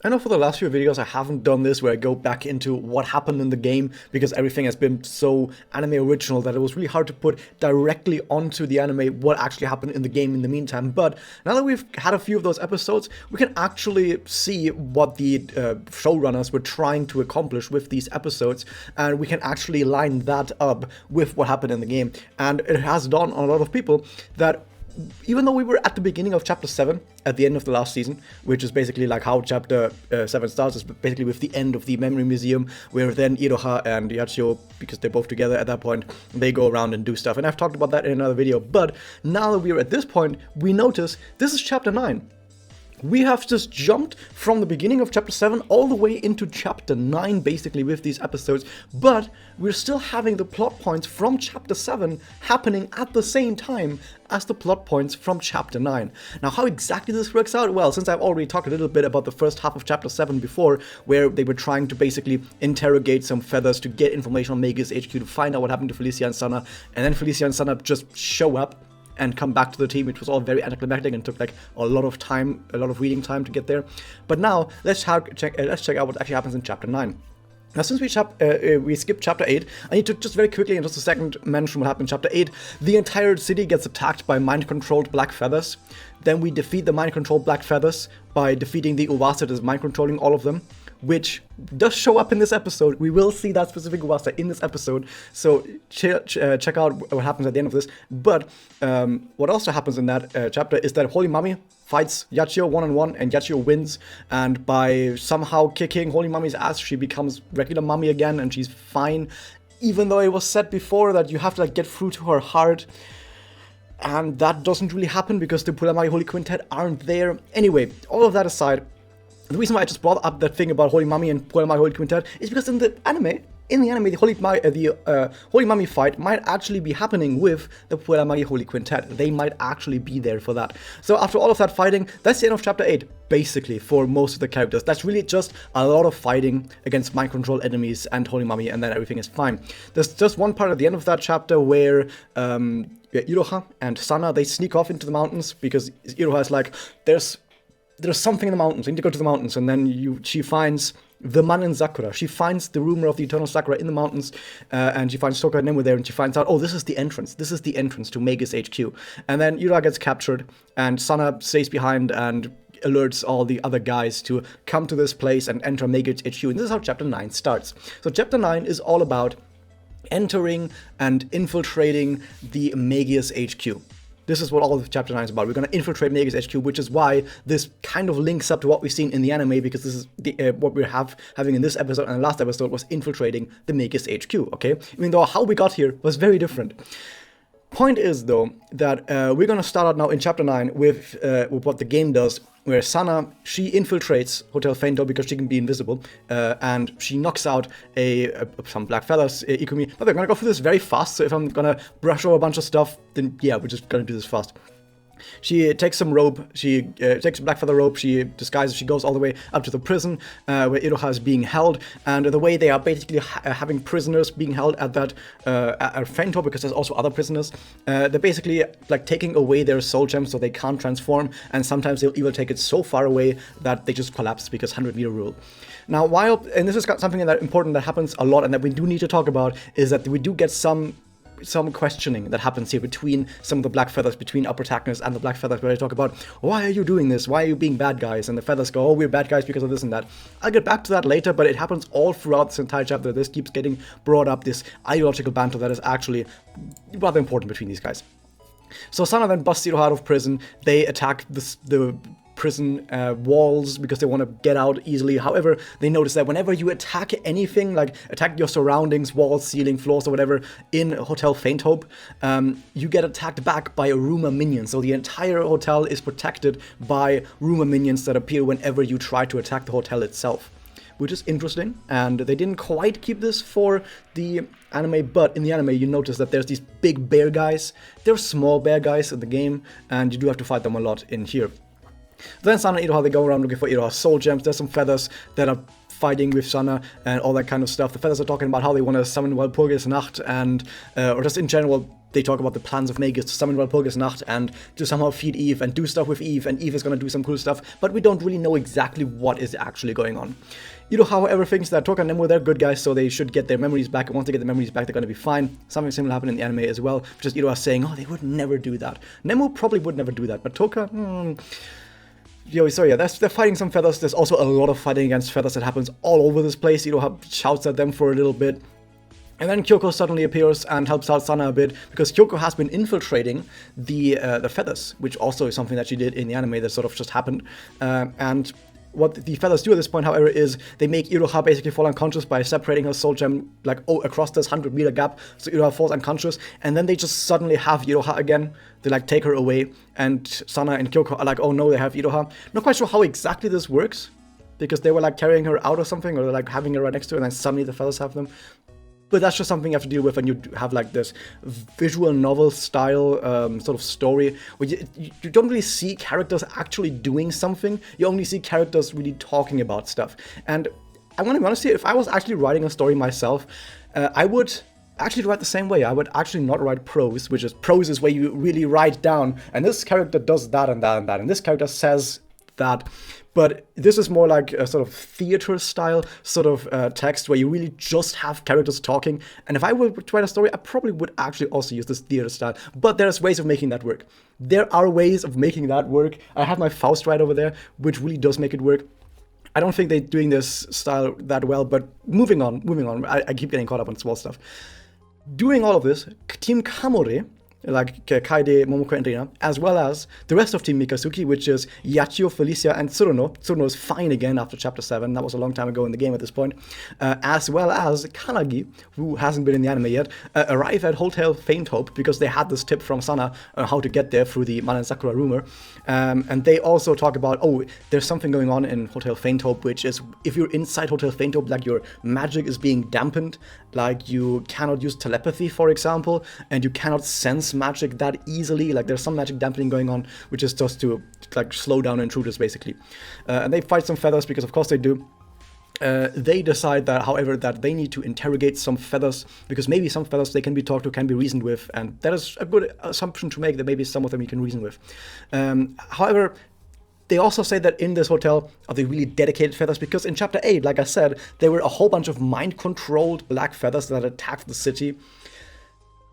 I know for the last few videos I haven't done this where I go back into what happened in the game because everything has been so anime original that it was really hard to put directly onto the anime what actually happened in the game in the meantime. But now that we've had a few of those episodes, we can actually see what the showrunners were trying to accomplish with these episodes, and we can actually line that up with what happened in the game. And it has dawned on a lot of people that even though we were at the beginning of Chapter 7, at the end of the last season, which is basically like how Chapter 7 starts, is basically with the end of the Memory Museum, where then Iroha and Yachio, because they're both together at that point, they go around and do stuff. And I've talked about that in another video, but now that we're at this point, we notice this is Chapter 9. We have just jumped from the beginning of Chapter 7 all the way into Chapter 9, basically, with these episodes, but we're still having the plot points from Chapter 7 happening at the same time as the plot points from Chapter 9. Now, how exactly this works out? Well, since I've already talked a little bit about the first half of Chapter 7 before, where they were trying to basically interrogate some feathers to get information on Magus HQ to find out what happened to Felicia and Sana, and then Felicia and Sana just show up and come back to the team, which was all very anticlimactic and took like a lot of time, a lot of reading time to get there. But now let's check out what actually happens in Chapter 9. Now, since we skipped Chapter 8, I need to just very quickly, in just a second, mention what happened in Chapter 8. The entire city gets attacked by mind-controlled black feathers. Then we defeat the mind-controlled black feathers by defeating the Uwasa that is mind-controlling all of them, which does show up in this episode. We will see that specific Uwasa in this episode, so check out what happens at the end of this. But what also happens in that chapter is that Holy Mami fights Yachio one-on-one, and Yachio wins, and by somehow kicking Holy Mami's ass, she becomes regular Mami again, and she's fine, even though it was said before that you have to like get through to her heart. And that doesn't really happen because the Pulamagi Holy Quintet aren't there. Anyway, all of that aside, the reason why I just brought up that thing about Holy Mami and Pulamagi Holy Quintet is because in the anime, the Holy Mami fight might actually be happening with the Pulamagi Holy Quintet. They might actually be there for that. So after all of that fighting, that's the end of Chapter 8, basically, for most of the characters. That's really just a lot of fighting against mind-controlled enemies and Holy Mami, and then everything is fine. There's just one part at the end of that chapter where Iroha and Sana, they sneak off into the mountains because Iroha is like, there's something in the mountains, I need to go to the mountains, and then she finds the Manen Sakura. She finds the rumor of the Eternal Sakura in the mountains, and she finds Soka and Nemu there, and she finds out, oh, this is the entrance to Magus HQ. And then Yura gets captured, and Sana stays behind and alerts all the other guys to come to this place and enter Magus HQ, and this is how Chapter 9 starts. So Chapter 9 is all about entering and infiltrating the Magus HQ. This is what all of Chapter 9 is about. We're going to infiltrate Magus HQ, which is why this kind of links up to what we've seen in the anime, because this is what we're having in this episode, and the last episode was infiltrating the Magus HQ, okay? Even though how we got here was very different. Point is, though, that we're going to start out now in Chapter 9 with what the game does, where Sana, she infiltrates Hotel Fento because she can be invisible, and she knocks out some black feathers, Ikumi. But we're going to go through this very fast, so if I'm going to brush over a bunch of stuff, then yeah, we're just going to do this fast. She takes some rope, she takes a black feather rope, she disguises, she goes all the way up to the prison where Iroha is being held, and the way they are basically having prisoners being held at that at Fento, because there's also other prisoners, they're basically like taking away their soul gems so they can't transform, and sometimes they'll even take it so far away that they just collapse because 100-meter rule. Now, and this is something that important that happens a lot and that we do need to talk about, is that we do get some questioning that happens here between some of the black feathers, between our protagonists and the black feathers, where they talk about, why are you doing this? Why are you being bad guys? And the feathers go, oh, we're bad guys because of this and that. I'll get back to that later, but it happens all throughout this entire chapter. This keeps getting brought up, this ideological banter that is actually rather important between these guys. So Sana then busts Iroha out of prison. They attack the prison walls because they want to get out easily. However, they notice that whenever you attack anything, like attack your surroundings, walls, ceiling, floors, or whatever, in Hotel Fainthope, you get attacked back by a Ruma minion. So the entire hotel is protected by Ruma minions that appear whenever you try to attack the hotel itself, which is interesting. And they didn't quite keep this for the anime, but in the anime you notice that there's these big bear guys. They're small bear guys in the game, and you do have to fight them a lot in here. Then Sana and Iroha, they go around looking for Iroha's soul gems. There's some feathers that are fighting with Sana and all that kind of stuff. The feathers are talking about how they want to summon Walpurgisnacht and, or just in general, they talk about the plans of Magus to summon Walpurgisnacht and to somehow feed Eve and do stuff with Eve, and Eve is going to do some cool stuff, but we don't really know exactly what is actually going on. Iroha, however, thinks that Toka and Nemo, they're good guys, so they should get their memories back, and once they get the memories back, they're going to be fine. Something similar happened in the anime as well, which is Iroha saying, oh, they would never do that. Nemo probably would never do that, but Toka, so yeah, they're fighting some feathers. There's also a lot of fighting against feathers that happens all over this place. Iroha shouts at them for a little bit. And then Kyoko suddenly appears and helps out Sana a bit, because Kyoko has been infiltrating the feathers, which also is something that she did in the anime that sort of just happened. And what the feathers do at this point, however, is they make Iroha basically fall unconscious by separating her soul gem, like, across this 100-meter gap, so Iroha falls unconscious, and then they just suddenly have Iroha again. They, like, take her away, and Sana and Kyoko are like, oh no, they have Iroha. Not quite sure how exactly this works, because they were, like, carrying her out or something, or, like, having her right next to her, and then suddenly the feathers have them. But that's just something you have to deal with when you have like this visual novel style sort of story where you don't really see characters actually doing something. You only see characters really talking about stuff. And I want to be honest here, if I was actually writing a story myself, I would actually write the same way. I would actually not write prose, which is prose is where you really write down, and this character does that and that and that, and this character says that. But this is more like a sort of theater style sort of text where you really just have characters talking. And if I were to write a story, I probably would actually also use this theater style. But there's ways of making that work. There are ways of making that work. I have my Faust right over there, which really does make it work. I don't think they're doing this style that well, but moving on. I keep getting caught up on small stuff. Doing all of this, Team Kamore, like Kaede, Momoko, and Rina, as well as the rest of Team Mikazuki, which is Yachio, Felicia, and Tsuruno. Tsuruno is fine again after Chapter 7. That was a long time ago in the game at this point. As well as Kanagi, who hasn't been in the anime yet, arrive at Hotel Faint Hope because they had this tip from Sana on how to get there through the Man and Sakura rumor. And they also talk about, oh, there's something going on in Hotel Faint Hope, which is if you're inside Hotel Faint Hope, like your magic is being dampened, like you cannot use telepathy, for example, and you cannot sense magic that easily. Like there's some magic dampening going on, which is just to like slow down intruders basically. And they fight some feathers because of course they do. They decide that, however, that they need to interrogate some feathers because maybe some feathers they can be talked to, can be reasoned with, and that is a good assumption to make that maybe some of them you can reason with. However, they also say that in this hotel are they really dedicated feathers because in Chapter 8, like I said, there were a whole bunch of mind-controlled black feathers that attacked the city.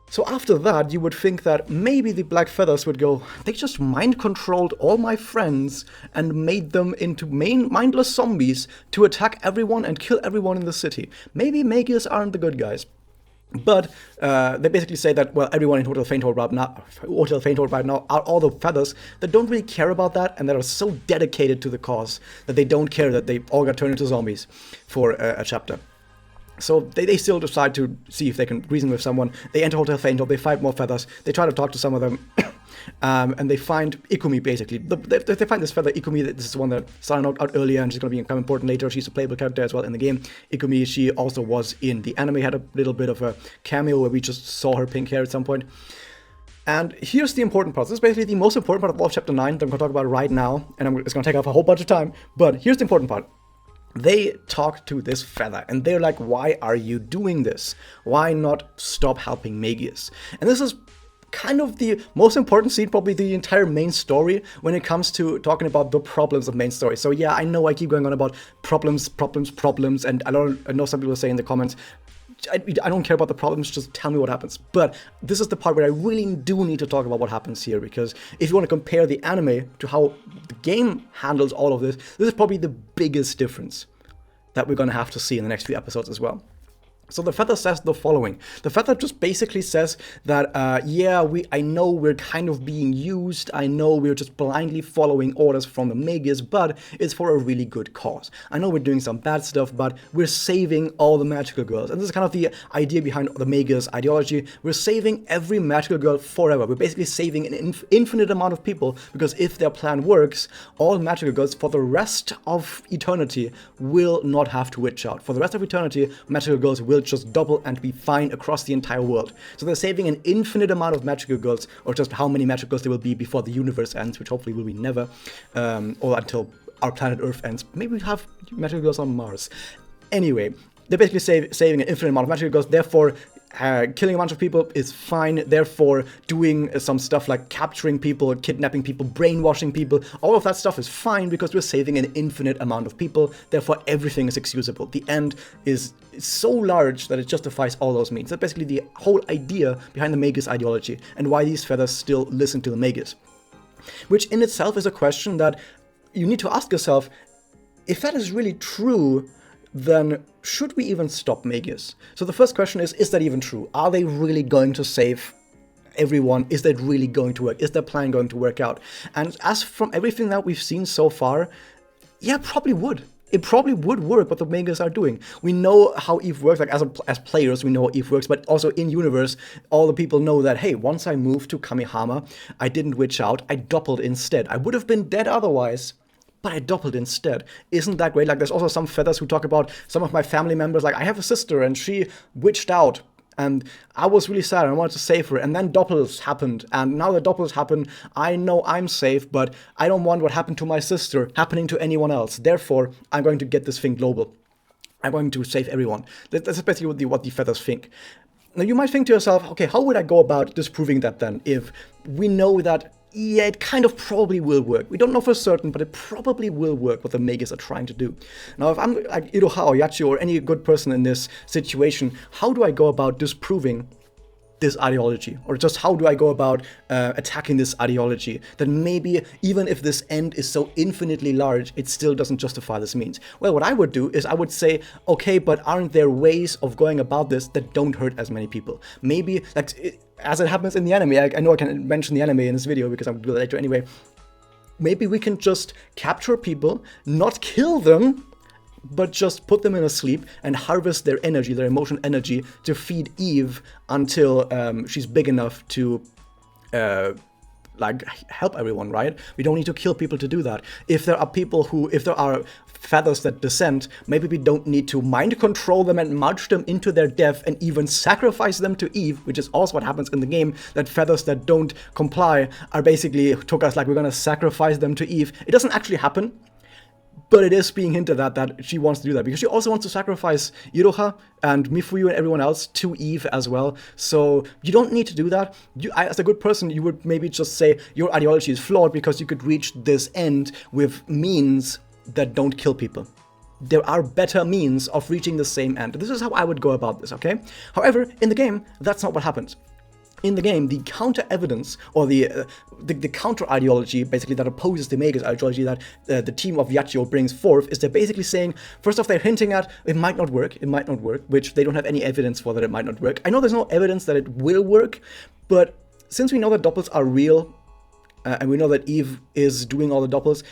So after that, you would think that maybe the black feathers would go, they just mind-controlled all my friends and made them into mindless zombies to attack everyone and kill everyone in the city. Maybe Magus aren't the good guys. But they basically say that, well, everyone in Hotel Faint Hope right now are all the feathers that don't really care about that and that are so dedicated to the cause that they don't care that they all got turned into zombies for a chapter. So they still decide to see if they can reason with someone. They enter Hotel Faint Hope, they fight more feathers, they try to talk to some of them, and they find Ikumi, basically. They find this feather, Ikumi, this is one that started out earlier and she's going to become important later. She's a playable character as well in the game. Ikumi, she also was in the anime, had a little bit of a cameo where we just saw her pink hair at some point. And here's the important part. This is basically the most important part of all of Chapter 9 that I'm going to talk about right now, and it's going to take up a whole bunch of time, but here's the important part. They talk to this feather, and they're like, why are you doing this? Why not stop helping Magus? And this is kind of the most important scene, probably the entire main story, when it comes to talking about the problems of main story. So yeah, I know I keep going on about problems, and I know some people say in the comments, I don't care about the problems, just tell me what happens. But this is the part where I really do need to talk about what happens here, because if you want to compare the anime to how the game handles all of this, this is probably the biggest difference that we're going to have to see in the next few episodes as well. So the feather says the following. The feather just basically says that, yeah, I know we're kind of being used. I know we're just blindly following orders from the Magus, but it's for a really good cause. I know we're doing some bad stuff, but we're saving all the magical girls. And this is kind of the idea behind the Magus ideology. We're saving every magical girl forever. We're basically saving an infinite amount of people, because if their plan works, all magical girls for the rest of eternity will not have to witch out. For the rest of eternity, magical girls will just double and be fine across the entire world. So they're saving an infinite amount of magical girls, or just how many magical girls there will be before the universe ends, which hopefully will be never, or until our planet Earth ends. Maybe we have material girls on Mars. Anyway, they're basically saving an infinite amount of material girls, therefore killing a bunch of people is fine, therefore doing some stuff like capturing people, kidnapping people, brainwashing people, all of that stuff is fine because we're saving an infinite amount of people, therefore everything is excusable. The end is so large that it justifies all those means. That's basically the whole idea behind the Magus ideology and why these feathers still listen to the Magus. Which in itself is a question that you need to ask yourself, if that is really true, then should we even stop Magus? So the first question is that even true? Are they really going to save everyone? Is that really going to work? Is their plan going to work out? And as from everything that we've seen so far, yeah, probably would. It probably would work what the Magus are doing. We know how Eve works, like as players, we know how Eve works, but also in universe, all the people know that, hey, once I moved to Kamihama, I didn't witch out, I doppeled instead. I would have been dead otherwise, but I doppeled instead. Isn't that great? Like, there's also some feathers who talk about some of my family members, like, I have a sister and she witched out, and I was really sad and I wanted to save her, and then doppels happened, and now the doppels happen, I know I'm safe, but I don't want what happened to my sister happening to anyone else. Therefore, I'm going to get this thing global. I'm going to save everyone. That's basically what the feathers think. Now, you might think to yourself, okay, how would I go about disproving that then, if we know that yeah, it kind of probably will work. We don't know for certain, but it probably will work what the Magus are trying to do. Now, if I'm like Iroha or Yachi or any good person in this situation, how do I go about disproving this ideology? Or just how do I go about attacking this ideology? That maybe even if this end is so infinitely large, it still doesn't justify this means. Well, what I would do is I would say, okay, but aren't there ways of going about this that don't hurt as many people? Maybe, like, as it happens in the anime, I know I can mention the anime in this video because I'm going to do that later anyway. Maybe we can just capture people, not kill them, but just put them in a sleep and harvest their energy, their emotional energy, to feed Eve until she's big enough to like help everyone, right? We don't need to kill people to do that. If there are feathers that descend, maybe we don't need to mind control them and march them into their death and even sacrifice them to Eve, which is also what happens in the game, that feathers that don't comply are basically took us like we're gonna sacrifice them to Eve. It doesn't actually happen, but it is being hinted at that she wants to do that, because she also wants to sacrifice Iroha and Mifuyu and everyone else to Eve as well. So you don't need to do that. As a good person, you would maybe just say your ideology is flawed because you could reach this end with means that don't kill people. There are better means of reaching the same end. This is how I would go about this, okay? However, in the game, that's not what happens. In the game, the counter evidence, or the counter ideology, basically, that opposes the Magus ideology that the team of Yachio brings forth, is they're basically saying, first off, they're hinting at it might not work, which they don't have any evidence for that it might not work. I know there's no evidence that it will work, but since we know that doppels are real, and we know that Eve is doing all the doppels,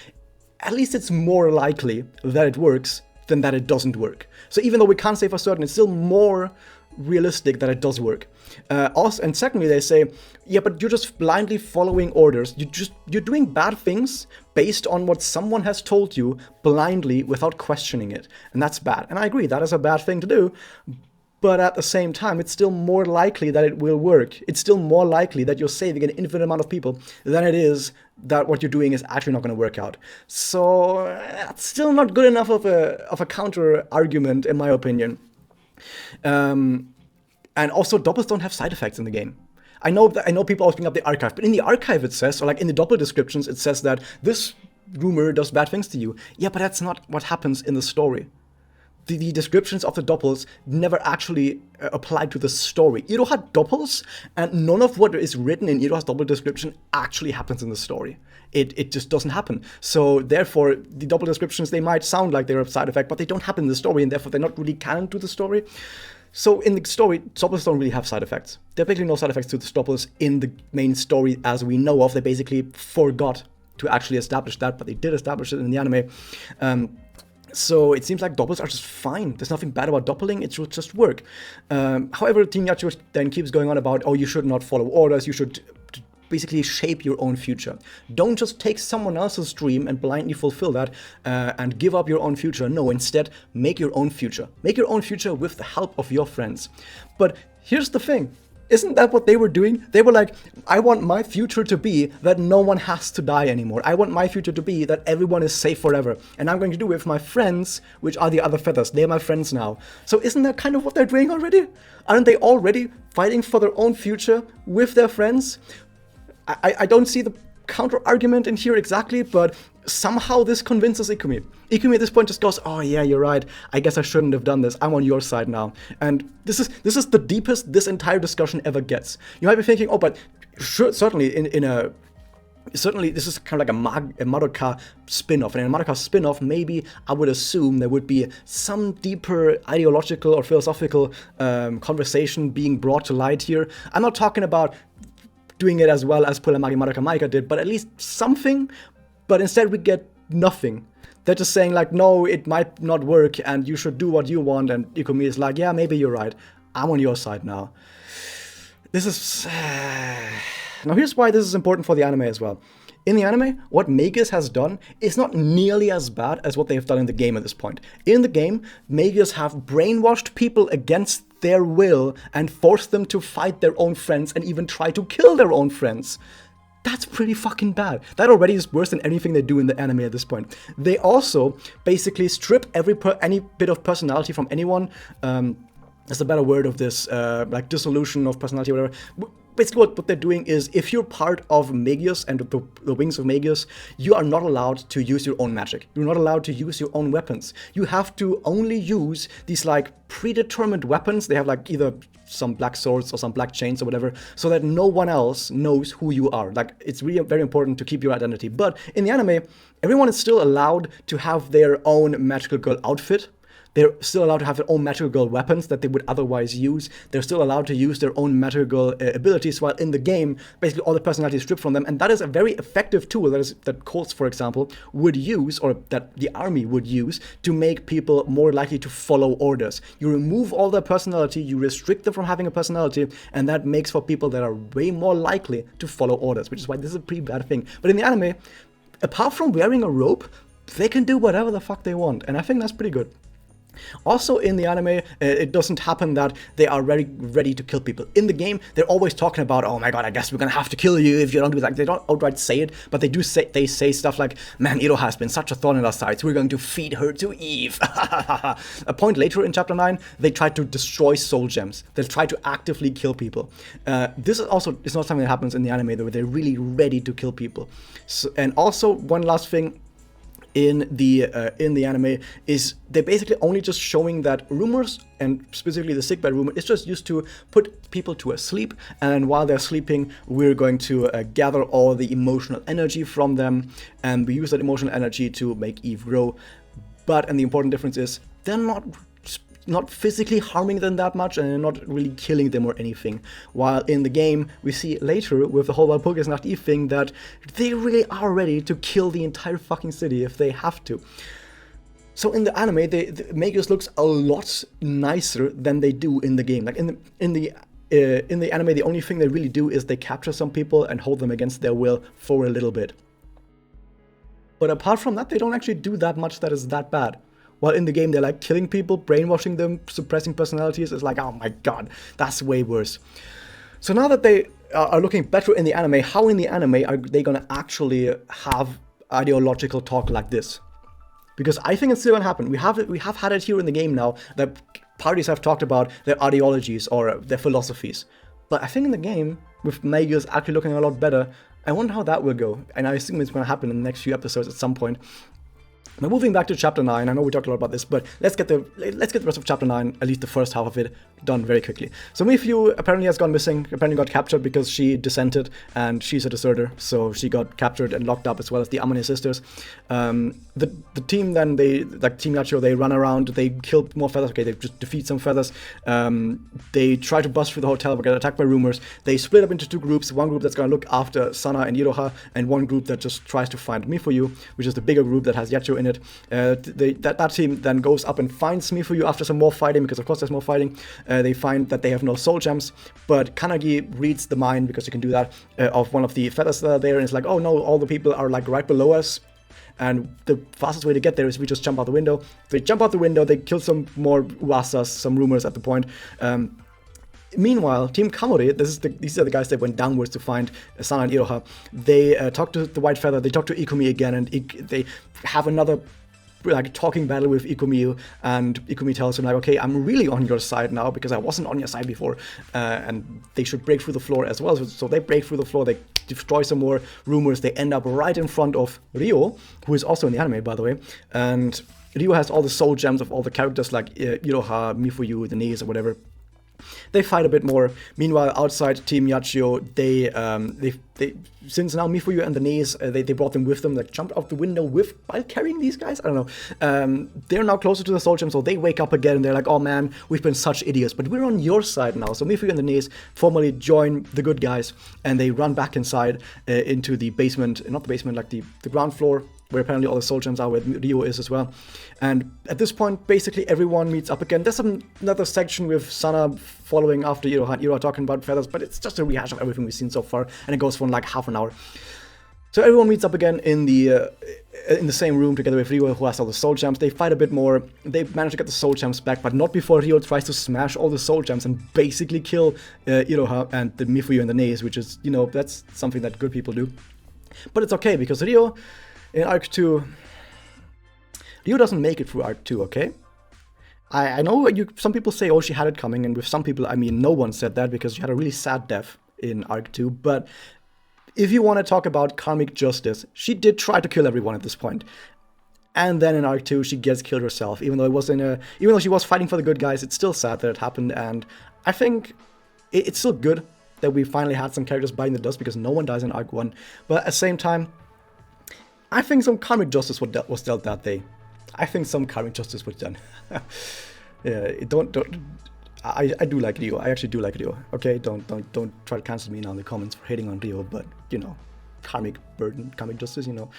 at least it's more likely that it works than that it doesn't work. So even though we can't say for certain, it's still more realistic that it does work. Also, and secondly, they say, yeah, but you're just blindly following orders. You're doing bad things based on what someone has told you blindly without questioning it, and that's bad. And I agree, that is a bad thing to do. But at the same time, it's still more likely that it will work. It's still more likely that you're saving an infinite amount of people than it is that what you're doing is actually not going to work out. So that's still not good enough of a counter argument, in my opinion. And also, doppels don't have side effects in the game. I know people always bring up the archive, but in the archive it says, or like in the doppel descriptions, it says that this rumor does bad things to you. Yeah, but that's not what happens in the story. The descriptions of the doppels never actually apply to the story. Iroha had doppels, and none of what is written in Iroha's doppel description actually happens in the story. It just doesn't happen. So therefore, the doppel descriptions, they might sound like they're a side effect, but they don't happen in the story, and therefore they're not really canon to the story. So in the story, doppels don't really have side effects. There are basically no side effects to the doppels in the main story as we know of. They basically forgot to actually establish that, but they did establish it in the anime. So it seems like doppels are just fine. There's nothing bad about doppling. It should just work. However, Team Yachio then keeps going on about, oh, you should not follow orders. You should basically shape your own future. Don't just take someone else's dream and blindly fulfill that and give up your own future. No, instead, make your own future. Make your own future with the help of your friends. But here's the thing. Isn't that what they were doing? They were like, I want my future to be that no one has to die anymore. I want my future to be that everyone is safe forever. And I'm going to do it with my friends, which are the other feathers. They're my friends now. So isn't that kind of what they're doing already? Aren't they already fighting for their own future with their friends? I don't see the counter argument in here exactly, but somehow this convinces Ikumi. Ikumi at this point just goes, oh yeah, you're right, I guess I shouldn't have done this, I'm on your side now. And this is the deepest this entire discussion ever gets. You might be thinking, oh, but sure, certainly certainly this is kind of like a Madoka spin-off, and in a Madoka spin-off maybe I would assume there would be some deeper ideological or philosophical conversation being brought to light here. I'm not talking about doing it as well as Pulamagi Madoka Magica did, but at least something. But instead we get nothing. They're just saying like, no, it might not work and you should do what you want, and Ikumi is like, yeah, maybe you're right, I'm on your side now. This is... Now here's why this is important for the anime as well. In the anime, what Magus has done is not nearly as bad as what they have done in the game at this point. In the game, Magus have brainwashed people against their will and forced them to fight their own friends and even try to kill their own friends. That's pretty fucking bad. That already is worse than anything they do in the anime at this point. They also basically strip any bit of personality from anyone. That's a better word of this, like dissolution of personality or whatever. Basically what they're doing is, if you're part of Magus and the wings of Magus, you are not allowed to use your own magic. You're not allowed to use your own weapons. You have to only use these like predetermined weapons. They have like either some black swords or some black chains or whatever, so that no one else knows who you are. Like, it's really very important to keep your identity. But in the anime, everyone is still allowed to have their own magical girl outfit. They're still allowed to have their own magical girl weapons that they would otherwise use. They're still allowed to use their own magical girl abilities, while in the game, basically all the personality is stripped from them. And that is a very effective tool that Colts, for example, would use, or that the army would use, to make people more likely to follow orders. You remove all their personality, you restrict them from having a personality, and that makes for people that are way more likely to follow orders, which is why this is a pretty bad thing. But in the anime, apart from wearing a robe, they can do whatever the fuck they want, and I think that's pretty good. Also in the anime, it doesn't happen that they are ready to kill people. In the game, they're always talking about, oh my god, I guess we're gonna have to kill you if you don't do that. They don't outright say it, but they say stuff like, man, Iro has been such a thorn in our sides, we're going to feed her to Eve. A point later in chapter 9, they try to destroy soul gems. They'll try to actively kill people. This is also, it's not something that happens in the anime though, they're really ready to kill people. So, and also, one last thing, in the anime is they're basically only just showing that rumors, and specifically the sickbed rumor, is just used to put people to sleep, and while they're sleeping we're going to gather all the emotional energy from them, and we use that emotional energy to make Eve grow. And the important difference is they're not physically harming them that much, and not really killing them or anything. While in the game, we see later with the whole Walpurgisnacht Eve thing that they really are ready to kill the entire fucking city if they have to. So in the anime, the Magus looks a lot nicer than they do in the game. Like in the anime, the only thing they really do is they capture some people and hold them against their will for a little bit. But apart from that, they don't actually do that much that is that bad. While in the game, they're like killing people, brainwashing them, suppressing personalities. It's like, oh my god, that's way worse. So now that they are looking better in the anime, how in the anime are they gonna actually have ideological talk like this? Because I think it's still gonna happen. We have had it here in the game now, that parties have talked about their ideologies or their philosophies. But I think in the game, with Magus actually looking a lot better, I wonder how that will go. And I assume it's gonna happen in the next few episodes at some point. Now moving back to chapter 9, I know we talked a lot about this, but let's get the rest of chapter 9, at least the first half of it, done very quickly. So Mifuyu apparently has gone missing, apparently got captured because she dissented, and she's a deserter, so she got captured and locked up, as well as the Amane sisters. The team then, Team Yachiyo, they run around, they kill more feathers, okay, they just defeat some feathers, they try to bust through the hotel, but get attacked by rumors. They split up into two groups, one group that's gonna look after Sana and Iroha, and one group that just tries to find Mifuyu, which is the bigger group that has Yachiyo in it. That team then goes up and finds Mifuyu after some more fighting, because of course there's more fighting. They find that they have no soul gems, but Kanagi reads the mind, because you can do that, of one of the feathers that are there, and it's like, oh no, all the people are like right below us, and the fastest way to get there is we just jump out the window. They jump out the window, they kill some more uasas, some rumors at the point. Meanwhile, Team Kamori, these are the guys that went downwards to find Sana and Iroha. They talk to the White Feather, they talk to Ikumi again, and they have another like talking battle with Ikumi, and Ikumi tells him like, okay, I'm really on your side now because I wasn't on your side before, and they should break through the floor as well. So they break through the floor, they destroy some more rumors, they end up right in front of Ryo, who is also in the anime, by the way, and Ryo has all the soul gems of all the characters like Iroha, Mifuyu, the Nis, or whatever. They fight a bit more. Meanwhile, outside Team Yachio, they since now Mifuyu and the Nis, they brought them with them, like jumped out the window while carrying these guys. I don't know. They're now closer to the Soul Gem, so they wake up again and they're like, oh man, we've been such idiots, but we're on your side now. So Mifuyu and the Nis formally join the good guys, and they run back inside into the basement, not the basement, like the ground floor, where apparently all the soul gems are, where Ryo is as well. And at this point, basically everyone meets up again. There's another section with Sana following after Iroha and Iroha talking about feathers, but it's just a rehash of everything we've seen so far, and it goes for like half an hour. So everyone meets up again in the same room together with Ryo, who has all the soul gems. They fight a bit more. They manage to get the soul gems back, but not before Ryo tries to smash all the soul gems and basically kill Iroha and the Mifuyu and the Nis, which is, you know, that's something that good people do. But it's okay, because Ryo, in Arc 2, Ryo doesn't make it through Arc 2, okay? I know some people say, oh, she had it coming, and with some people, I mean, no one said that, because she had a really sad death in Arc 2, but if you want to talk about karmic justice, she did try to kill everyone at this point. And then in Arc 2, she gets killed herself, even though even though she was fighting for the good guys, it's still sad that it happened, and I think it's still good that we finally had some characters biting the dust, because no one dies in Arc 1, but at the same time, I think some karmic justice was dealt that day. I think some karmic justice was done. Yeah, I do like Ryo. I actually do like Ryo. Okay, don't try to cancel me now in the comments for hating on Ryo, but you know, karmic burden, karmic justice, you know.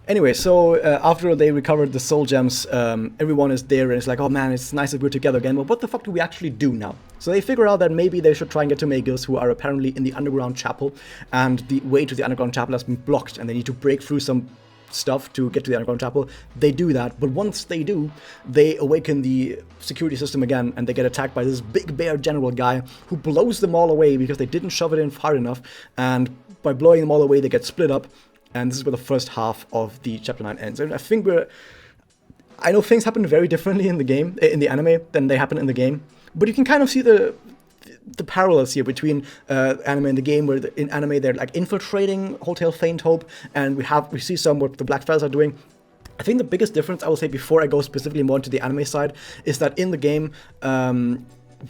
Anyway, so after they recovered the soul gems, everyone is there and it's like, oh man, it's nice that we're together again, but what the fuck do we actually do now? So they figure out that maybe they should try and get to Magus, who are apparently in the underground chapel, and the way to the underground chapel has been blocked, and they need to break through some stuff to get to the underground chapel. They do that, but once they do, they awaken the security system again, and they get attacked by this big bear general guy who blows them all away because they didn't shove it in far enough, and by blowing them all away, they get split up. And this is where the first half of the chapter 9 ends. And I think I know things happen very differently in the anime, than they happen in the game. But you can kind of see the parallels here between anime and the game, where in anime they're like infiltrating Hotel Faint Hope, and we see some what the Black Feathers are doing. I think the biggest difference, I will say, before I go specifically more into the anime side, is that in the game,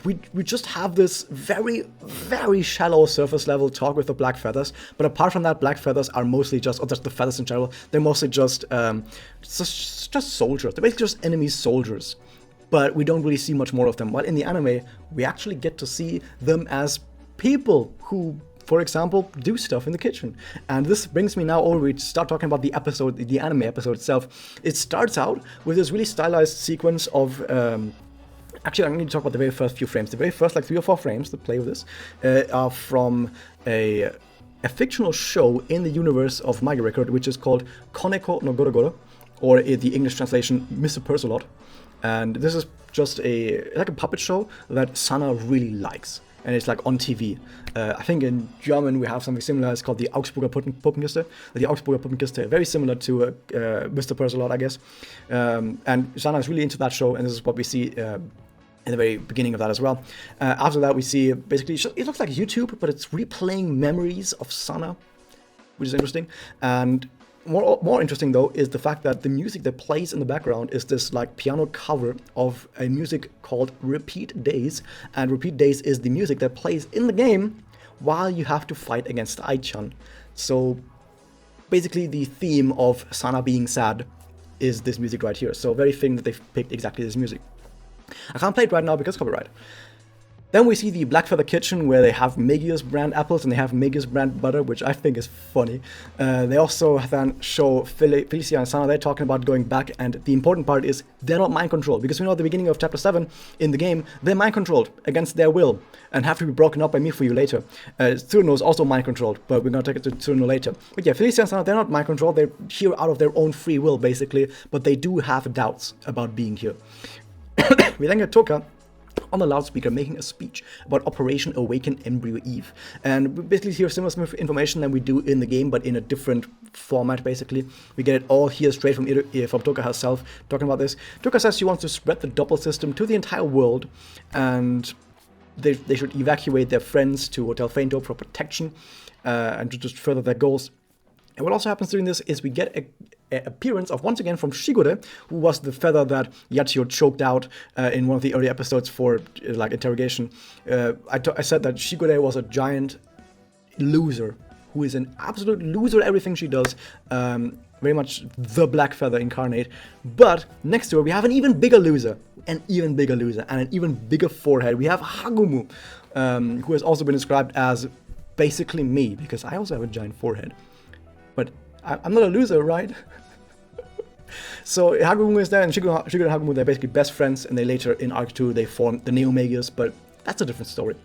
we just have this very, very shallow surface level talk with the Black Feathers, but apart from that, Black Feathers are mostly just, or just the feathers in general, they're mostly just soldiers. They're basically just enemy soldiers, but we don't really see much more of them. While in the anime, we actually get to see them as people who, for example, do stuff in the kitchen. And this brings me now over, we start talking about the episode, the anime episode itself. It starts out with this really stylized sequence of actually, I'm going to talk about the very first few frames. The very first, like 3 or 4 frames to play with this, are from a fictional show in the universe of Magia Record, which is called Koneko no Gorogoro, or the English translation, Mr. Persolot. And this is just like a puppet show that Sana really likes. And it's like on TV. I think in German we have something similar. It's called the Augsburger Puppenkiste. The Augsburger Puppenkiste, very similar to Mr. Persolot, I guess. And Sana is really into that show, and this is what we see in the very beginning of that as well. After that, we see basically, it looks like YouTube, but it's replaying memories of Sana, which is interesting. And more interesting, though, is the fact that the music that plays in the background is this like piano cover of a music called Repeat Days. And Repeat Days is the music that plays in the game while you have to fight against Aichan. So basically the theme of Sana being sad is this music right here. So very fitting that they've picked exactly this music. I can't play it right now because copyright. Then we see the Black Feather Kitchen, where they have Magia's brand apples and they have Magia's brand butter, which I think is funny. They also then show Felicia and Sana, they're talking about going back, and the important part is they're not mind controlled, because we know at the beginning of chapter 7 in the game, they're mind controlled against their will and have to be broken up by Mifuyu later. Tsuruno is also mind controlled, but we're going to take it to Tsuruno later. But yeah, Felicia and Sana, they're not mind controlled, they're here out of their own free will basically, but they do have doubts about being here. We then get Toka, on the loudspeaker making a speech about Operation Awaken Embryo Eve. And we basically hear similar information than we do in the game, but in a different format, basically. We get it all here straight from Toka herself talking about this. Toka says she wants to spread the doppel system to the entire world, and they should evacuate their friends to Hotel Fainto for protection and to just further their goals. And what also happens during this is we get an appearance of, once again, from Shigure, who was the feather that Yachio choked out in one of the early episodes for like interrogation. I said that Shigure was a giant loser, who is an absolute loser at everything she does. Very much the black feather incarnate. But next to her, we have an even bigger loser, and an even bigger forehead. We have Hagumu, who has also been described as basically me, because I also have a giant forehead. But I'm not a loser, right? So Hagumu is there, and Shigure and Hagumu, they're basically best friends, and they later, in Arc 2, they form the Neo Magus, but that's a different story.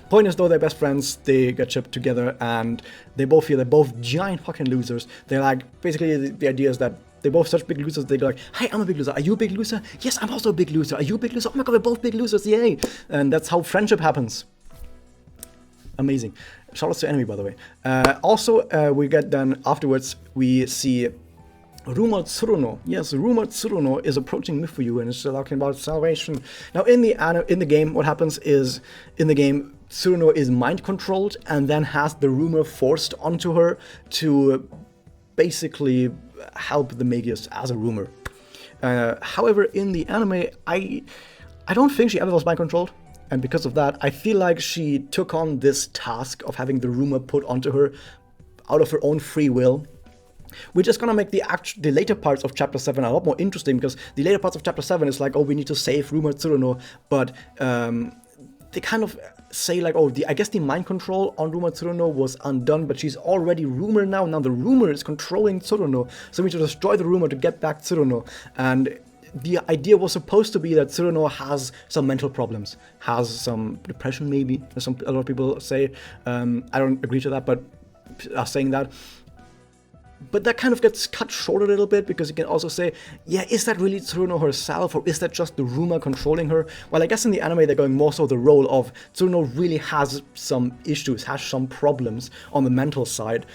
Point is, though, they're best friends, they get shipped together, and they both feel they're both giant fucking losers. They're like, basically, the idea is that they're both such big losers, they go like, hey, I'm a big loser, are you a big loser? Yes, I'm also a big loser. Are you a big loser? Oh my god, we're both big losers, yay! And that's how friendship happens. Amazing. Shout out to Enemy, by the way. Also, we get then, afterwards, we see Rumored Tsuruno. Yes, Rumored Tsuruno is approaching Mifuyu and is talking about salvation. Now, in the game, what happens is, in the game, Tsuruno is mind-controlled and then has the rumor forced onto her to basically help the Magus as a rumor. However, in the anime, I don't think she ever was mind-controlled. And because of that, I feel like she took on this task of having the rumor put onto her out of her own free will. Which is going to make the later parts of Chapter 7 a lot more interesting, because the later parts of Chapter 7 is like, oh, we need to save Rumored Tsuruno, but they kind of say like, oh, I guess the mind control on Rumored Tsuruno was undone, but she's already rumor now. Now the rumor is controlling Tsuruno, so we need to destroy the rumor to get back Tsuruno. And the idea was supposed to be that Tsuruno has some mental problems, has some depression maybe, as a lot of people say. I don't agree to that, but are saying that. But that kind of gets cut short a little bit, because you can also say, yeah, is that really Tsuruno herself, or is that just the rumor controlling her? Well, I guess in the anime they're going more so the role of Tsuruno really has some issues, has some problems on the mental side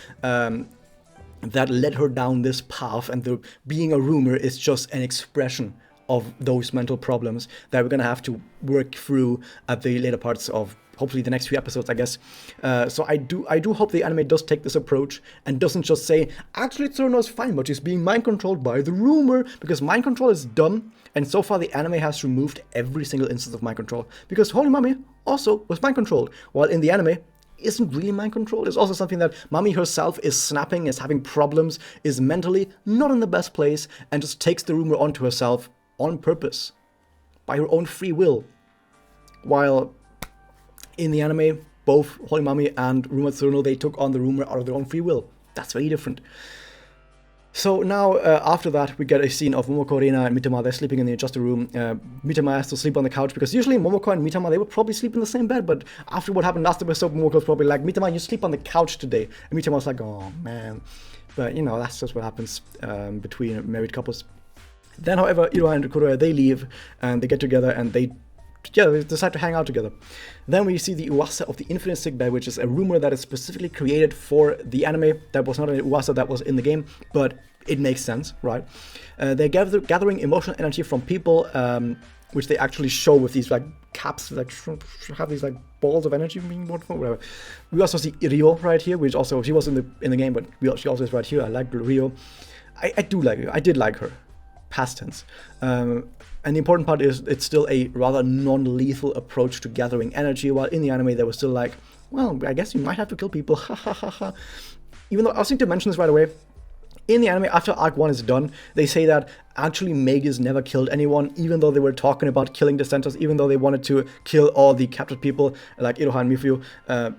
that led her down this path, and being a rumor is just an expression of those mental problems that we're going to have to work through at the later parts of hopefully the next few episodes, I guess. So I do hope the anime does take this approach and doesn't just say, actually Tsuruno is fine, but she's being mind controlled by the rumor, because mind control is dumb, and so far the anime has removed every single instance of mind control, because Holy Mami also was mind controlled, while in the anime isn't really mind controlled. It's also something that Mami herself is snapping, is having problems, is mentally not in the best place, and just takes the rumor onto herself on purpose, by her own free will. While in the anime, both Holy Mami and Rumored Tsuruno, they took on the rumor out of their own free will. That's very different. So now, after that, we get a scene of Momoko, Rena, and Mitama. They're sleeping in the adjuster room. Mitama has to sleep on the couch, because usually Momoko and Mitama, they would probably sleep in the same bed, but after what happened last episode, Momoko was probably like, Mitama, you sleep on the couch today. And Mitama was like, oh man. But, you know, that's just what happens between married couples. Then, however, Iroha and Kuroya, they leave, and they get together, and they decide to hang out together. Then we see the Uwasa of the Infinite Sickbed, which is a rumor that is specifically created for the anime. That was not an Uwasa that was in the game, but it makes sense, right? They're gathering emotional energy from people, which they actually show with these like caps, like have these like balls of energy, whatever. We also see Rio right here, which also, she was in the game, but she also is right here. I like Rio. I do like her. I did like her. Past tense. And the important part is it's still a rather non-lethal approach to gathering energy, while in the anime they were still like, well, I guess you might have to kill people, ha ha ha ha. Even though I was thinking to mention this right away, in the anime, after Arc 1 is done, they say that actually Magus never killed anyone, even though they were talking about killing dissenters, even though they wanted to kill all the captured people, like Iroha and Mifuyu,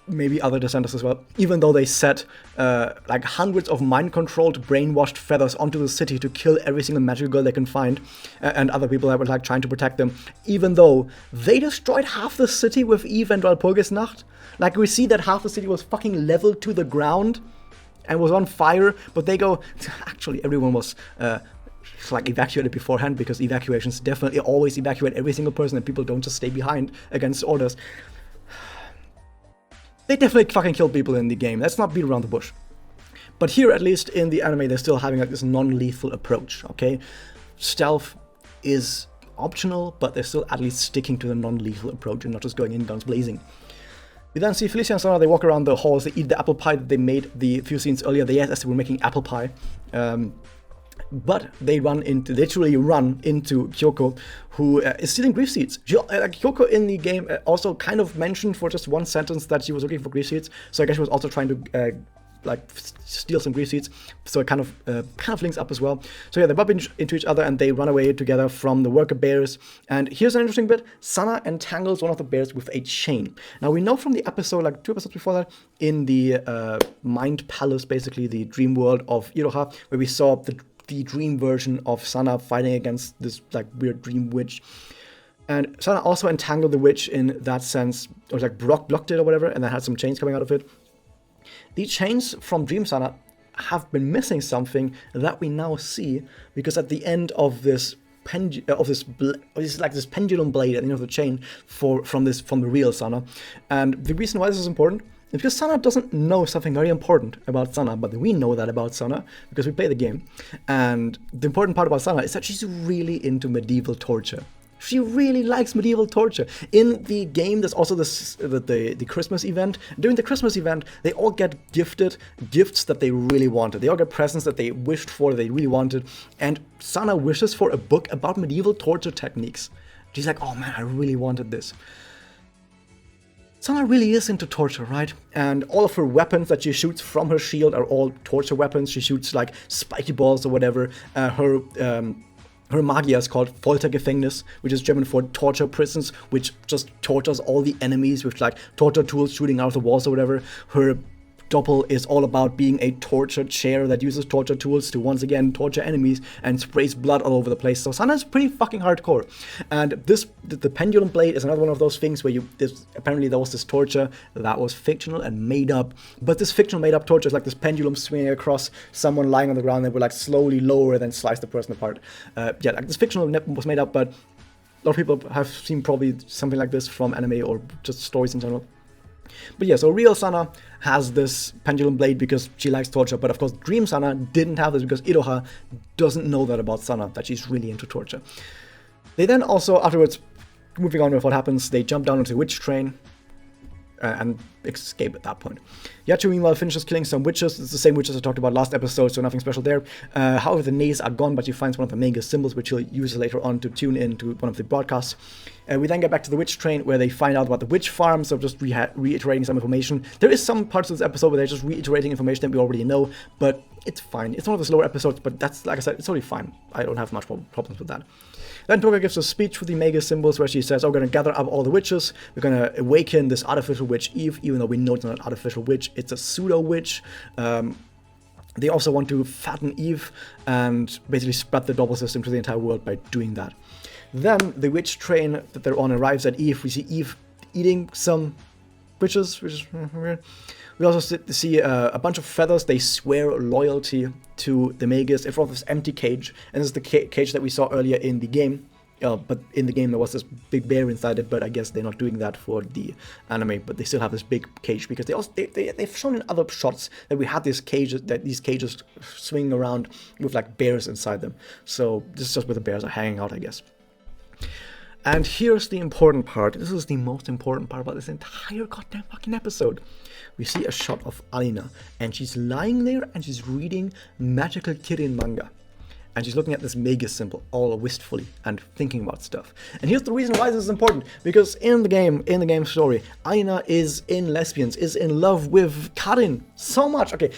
maybe other dissenters as well, even though they set like hundreds of mind-controlled, brainwashed feathers onto the city to kill every single magical girl they can find, and other people that were like trying to protect them, even though they destroyed half the city with Eve and Walpurgisnacht. Like, we see that half the city was fucking leveled to the ground and was on fire, but they go, actually everyone was like evacuated beforehand, because evacuations definitely always evacuate every single person and people don't just stay behind against orders. They definitely fucking kill people in the game. Let's not beat around the bush. But here, at least in the anime, they're still having like this non-lethal approach, okay? Stealth is optional, but they're still at least sticking to the non-lethal approach and not just going in guns blazing. We then see Felicia and Sana, they walk around the halls, they eat the apple pie that they made the few scenes earlier. They, as they were making apple pie. But they literally run into Kyoko, who is stealing grief seeds. Kyoko in the game also kind of mentioned for just one sentence that she was looking for grief seeds, so I guess she was also trying to steal some grief seeds, so it kind of links up as well. So yeah, they bump into each other and they run away together from the worker bears. And here's an interesting bit: Sana entangles one of the bears with a chain. Now we know from the episode, like 2 episodes before that, in the Mind Palace, basically the dream world of Iroha, where we saw the dream version of Sana fighting against this like weird dream witch. And Sana also entangled the witch in that sense, or like blocked it or whatever, and then had some chains coming out of it. The chains from Dream Sana have been missing something that we now see, because at the end of this this pendulum blade at the end of the chain from the real Sana. And the reason why this is important is because Sana doesn't know something very important about Sana, but we know that about Sana because we play the game. And the important part about Sana is that she's really into medieval torture. She really likes medieval torture. In the game, there's also the Christmas event. During the Christmas event, they all get gifted gifts that they really wanted. They all get presents that they wished for, that they really wanted. And Sana wishes for a book about medieval torture techniques. She's like, oh man, I really wanted this. Sana really is into torture, right? And all of her weapons that she shoots from her shield are all torture weapons. She shoots like spiky balls or whatever. Her Magia is called Foltergefängnis, which is German for torture prisons, which just tortures all the enemies with like torture tools shooting out of the walls or whatever. Her Doppel is all about being a torture chair that uses torture tools to once again torture enemies and sprays blood all over the place. So Sana is pretty fucking hardcore. And the pendulum blade is another one of those things where apparently there was this torture that was fictional and made up. But this fictional made up torture is like this pendulum swinging across someone lying on the ground that would like slowly lower and then slice the person apart. Like this fictional was made up, but a lot of people have seen probably something like this from anime or just stories in general. But yeah, so real Sana has this pendulum blade because she likes torture, but of course Dream Sana didn't have this because Iroha doesn't know that about Sana, that she's really into torture. They then also, afterwards, moving on with what happens, they jump down into the witch train and escape at that point. Yachu meanwhile finishes killing some witches. It's the same witches I talked about last episode, so nothing special there. However, the nays are gone, but she finds one of the Magus symbols, which she'll use later on to tune into one of the broadcasts. We then get back to the witch train, where they find out about the witch farm, so just reiterating some information. There is some parts of this episode where they're just reiterating information that we already know, but it's fine. It's one of the slower episodes, but that's, like I said, it's totally fine. I don't have much problems with that. Then Toga gives a speech with the Magus symbols where she says, we're going to gather up all the witches, we're going to awaken this artificial witch Eve, even though we know it's not an artificial witch, it's a pseudo-witch. They also want to fatten Eve and basically spread the double system to the entire world by doing that. Then the witch train that they're on arrives at Eve. We see Eve eating some witches, which is weird. We also see a bunch of feathers. They swear loyalty to the Magus in front of this empty cage. And this is the cage that we saw earlier in the game. But in the game there was this big bear inside it, but I guess they're not doing that for the anime, but they still have this big cage because they've shown in other shots that we had these cages swinging around with like bears inside them. So this is just where the bears are hanging out, I guess. And here's the important part. This is the most important part about this entire goddamn fucking episode. We see a shot of Alina, and she's lying there and she's reading magical Kirin manga. And she's looking at this Magus symbol all wistfully and thinking about stuff. And here's the reason why this is important. Because in the game story, Alina is in love with Karin so much. Okay,